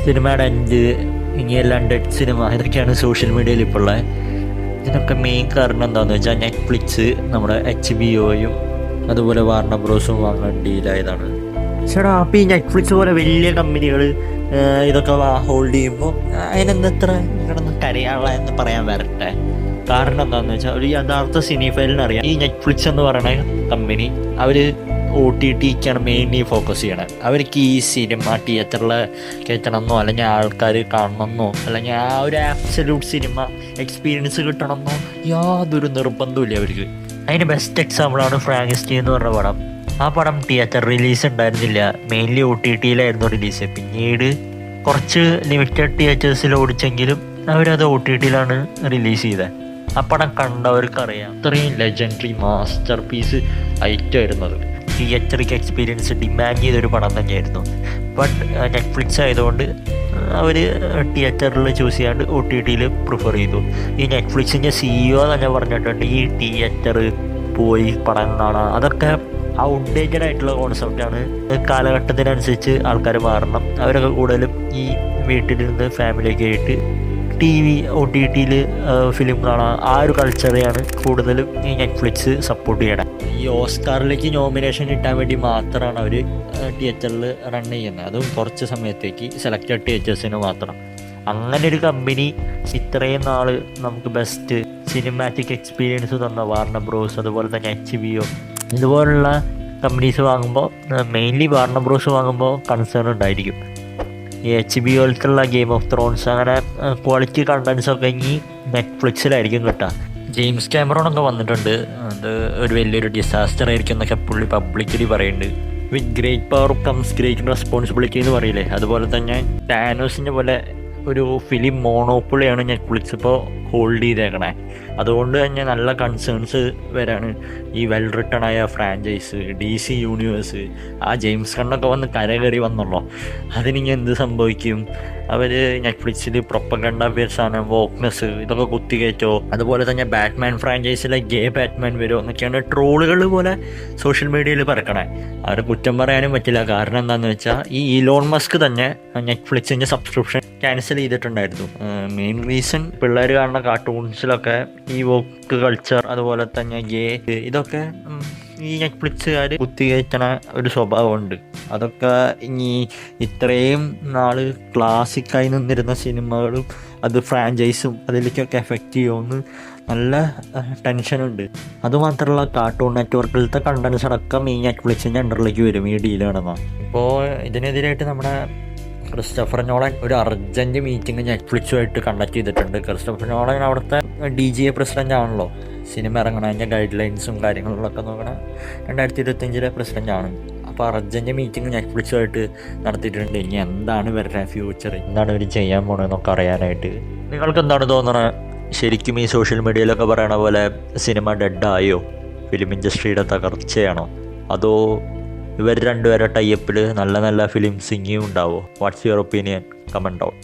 സിനിമയുടെ end, ഇനിയെല്ലാം dead cinema, ഇതൊക്കെയാണ് social മീഡിയയിൽ ഇപ്പോൾ ഉള്ളത്. ഇതിനൊക്കെ മെയിൻ കാരണം എന്താണെന്ന് വെച്ചാൽ നെറ്റ്ഫ്ലിക്സ് നമ്മുടെ HBO അതുപോലെ വാർണർ ബ്രോസും വാങ്ങാൻ ഡീലായതാണ്. ചേട്ടാ, അപ്പോൾ ഈ നെറ്റ്ഫ്ലിക്സ് പോലെ വലിയ കമ്പനികൾ ഇതൊക്കെ ഹോൾഡ് ചെയ്യുമ്പോൾ അതിനെന്തത്ര കിടന്ന് കരയാനുള്ള എന്ന് പറയാൻ വരട്ടെ. കാരണം എന്താണെന്ന് വെച്ചാൽ ഒരു യഥാർത്ഥ സിനിഫൈലിനറിയാം ഈ നെറ്റ്ഫ്ലിക്സ് എന്ന് പറയുന്ന കമ്പനി അവർ OTTക്കാണ് മെയിൻലി ഫോക്കസ് ചെയ്യണത്. അവർക്ക് ഈ സിനിമ തിയേറ്ററിൽ കയറ്റണമെന്നോ അല്ലെങ്കിൽ ആൾക്കാർ കാണണമെന്നോ അല്ലെങ്കിൽ ആ ഒരു ആബ്സല്യൂട്ട് സിനിമ എക്സ്പീരിയൻസ് കിട്ടണമെന്നോ യാതൊരു നിർബന്ധമില്ല അവർക്ക്. അതിന് ബെസ്റ്റ് എക്സാമ്പിളാണ് ഫ്രാങ്കസ്റ്റൈൻ എന്ന് പറഞ്ഞ പടം. ആ പടം തിയേറ്റർ റിലീസ് ഉണ്ടായിരുന്നില്ല, മെയിൻലി OTTയിലായിരുന്നു റിലീസ്. പിന്നീട് കുറച്ച് ലിമിറ്റഡ് തിയേറ്റേഴ്സിൽ ഓടിച്ചെങ്കിലും അവരത് OTTയിലാണ് റിലീസ് ചെയ്തത്. ആ പടം കണ്ടവർക്കറിയാം ഇത്രയും ലെജൻഡറി മാസ്റ്റർ പീസ് ഐറ്റമായിരുന്നത്. തിയേറ്ററിക് എക്സ്പീരിയൻസ് ഡിമാൻഡ് ചെയ്തൊരു പടം തന്നെയായിരുന്നു. ബട്ട് നെറ്റ്ഫ്ലിക്സ് ആയതുകൊണ്ട് അവർ തിയേറ്ററിൽ ചൂസ് ചെയ്യാണ്ട് OTTയിൽ പ്രിഫർ ചെയ്തു. ഈ നെറ്റ്ഫ്ലിക്സിൻ്റെ CEO തന്നെ പറഞ്ഞിട്ടുണ്ട് ഈ തിയേറ്റർ പോയി പടം കാണാം അതൊക്കെ ഔട്ട്ഡേറ്റഡ് ആയിട്ടുള്ള കോൺസെപ്റ്റാണ്. കാലഘട്ടത്തിനനുസരിച്ച് ആൾക്കാർ മാറണം. അവരൊക്കെ കൂടുതലും ഈ വീട്ടിലിരുന്ന് ഫാമിലിയൊക്കെ ആയിട്ട് TV OTTയിൽ ഫിലിം കാണാം. ആ ഒരു കൾച്ചറെയാണ് കൂടുതലും ഈ നെറ്റ്ഫ്ലിക്സ് സപ്പോർട്ട് ചെയ്യണം. ഈ ഓസ്കാറിലേക്ക് നോമിനേഷൻ കിട്ടാൻ വേണ്ടി മാത്രമാണ് അവർ തിയേറ്ററിൽ റൺ ചെയ്യുന്നത്, അതും കുറച്ച് സമയത്തേക്ക് സെലക്റ്റഡ് തിയേറ്റേഴ്സിന് മാത്രം. അങ്ങനെ ഒരു കമ്പനി ഇത്രയും നാൾ നമുക്ക് ബെസ്റ്റ് സിനിമാറ്റിക് എക്സ്പീരിയൻസ് തന്ന വാർണർ ബ്രോസ് അതുപോലെ തന്നെ HBO ഇതുപോലുള്ള കമ്പനീസ് വാങ്ങുമ്പോൾ മെയിൻലി വാർണർ ബ്രോസ് വാങ്ങുമ്പോൾ കൺസേൺ ഉണ്ടായിരിക്കും. ഈ HBOയിലുള്ള ഗെയിം ഓഫ് ത്രോൺസ് അങ്ങനെ ക്വാളിറ്റി കണ്ടൻസൊക്കെ ഇനി നെറ്റ്ഫ്ലിക്സിലായിരിക്കും കിട്ടുക. ജെയിംസ് ക്യാമറോണൊക്കെ വന്നിട്ടുണ്ട്, അത് ഒരു വലിയൊരു ഡിസാസ്റ്റർ ആയിരിക്കും എന്നൊക്കെ പുള്ളി പബ്ലിക്കലി പറയുന്നുണ്ട്. With great power comes great responsibility എന്ന് പറയില്ലേ, അതുപോലെ തന്നെ ടാനോസിൻ്റെ പോലെ ഒരു ഫിലിം മോണോപ്പൊളിയാണ് നെറ്റ്ഫ്ലിക്സ് ഇപ്പോൾ ഹോൾഡ് ചെയ്തേക്കണേ. അതുകൊണ്ട് തന്നെ നല്ല കൺസേൺസ് വരാണ്. ഈ വെൽ റിട്ടൺ ആയ ഫ്രാഞ്ചൈസ് DC യൂണിവേഴ്സ് ആ ജെയിംസ് ഗണ്ണൊക്കെ വന്ന് കരകയറി വന്നുള്ളൂ. അതിനിങ്ങനെ എന്ത് സംഭവിക്കും? അവർ നെറ്റ്ഫ്ലിക്സിൽ പ്രൊപ്പഗണ്ട പേഴ്സാണ് വോക്നെസ് ഇതൊക്കെ കുത്തിക്കയറ്റോ, അതുപോലെ തന്നെ ബാറ്റ്മാൻ ഫ്രാഞ്ചൈസിലെ ഗേ ബാറ്റ്മാൻ വരുമോ എന്നൊക്കെയാണ് ട്രോളുകൾ പോലെ സോഷ്യൽ മീഡിയയിൽ പറക്കണേ. അവരെ കുറ്റം പറയാനും പറ്റില്ല. കാരണം എന്താണെന്ന് വെച്ചാൽ ഈ ഇലോൺ മസ്ക് തന്നെ നെറ്റ്ഫ്ലിക്സിൻ്റെ സബ്സ്ക്രിപ്ഷൻ ക്യാൻസൽ ചെയ്തിട്ടുണ്ടായിരുന്നു. മെയിൻ റീസൺ പിള്ളേർ കാണുന്ന കാർട്ടൂൺസിലൊക്കെ ഈ വോക്ക് കൾച്ചർ അതുപോലെ തന്നെ ഗേ ഇതൊക്കെ ഈ നെറ്റ്ഫ്ലിക്സുകാർ കുത്തിക്കയറ്റണ ഒരു സ്വഭാവമുണ്ട്. അതൊക്കെ ഇനി ഇത്രയും നാൾ ക്ലാസിക്കായി നിന്നിരുന്ന സിനിമകളും അത് ഫ്രാഞ്ചൈസും അതിലേക്കൊക്കെ എഫക്റ്റ് ചെയ്യുമെന്ന് നല്ല ടെൻഷനുണ്ട്. അതുമാത്രമല്ല കാർട്ടൂൺ നെറ്റ്വർക്കിലത്തെ കണ്ടൻസ് അടക്കം ഈ നെറ്റ്ഫ്ലിക്സിൻ്റെ അണ്ടറിലേക്ക് വരും ഈ ഡീൽ നടന്നാൽ. ഇപ്പോൾ ഇതിനെതിരായിട്ട് നമ്മുടെ ക്രിസ്റ്റഫർ നോളൻ ഒരു അർജൻറ്റ് മീറ്റിംഗ് നെറ്റ്ഫ്ലിക്സുമായിട്ട് കണ്ടക്ട് ചെയ്തിട്ടുണ്ട്. ക്രിസ്റ്റഫർ നോളൻ അവിടുത്തെ DGA പ്രസിഡൻ്റ് ആണല്ലോ. സിനിമ ഇറങ്ങണതിൻ്റെ ഗൈഡ് ലൈൻസും കാര്യങ്ങളിലൊക്കെ നോക്കണ 2025 പ്രസിഡൻ്റ് ആണ്. അപ്പോൾ അർജൻറ്റ് മീറ്റിംഗ് നെറ്റ്ഫ്ലിക്സുമായിട്ട് നടത്തിയിട്ടുണ്ട്. ഇനി എന്താണ് വരുന്നത് ഫ്യൂച്ചർ, എന്താണ് ഇവർ ചെയ്യാൻ പോകണമെന്നൊക്കെ അറിയാനായിട്ട്. നിങ്ങൾക്ക് എന്താണ് തോന്നുന്നത്? ശരിക്കും ഈ സോഷ്യൽ മീഡിയയിലൊക്കെ പറയണ പോലെ സിനിമ ഡെഡായോ, ഫിലിം ഇൻഡസ്ട്രിയുടെ തകർച്ചയാണോ, അതോ ഇവർ രണ്ടുപേരുടെ ടൈപ്പിൽ നല്ല നല്ല ഫിലിംസ് ഇനിയും ഉണ്ടാവോ? What's your opinion? Comment out.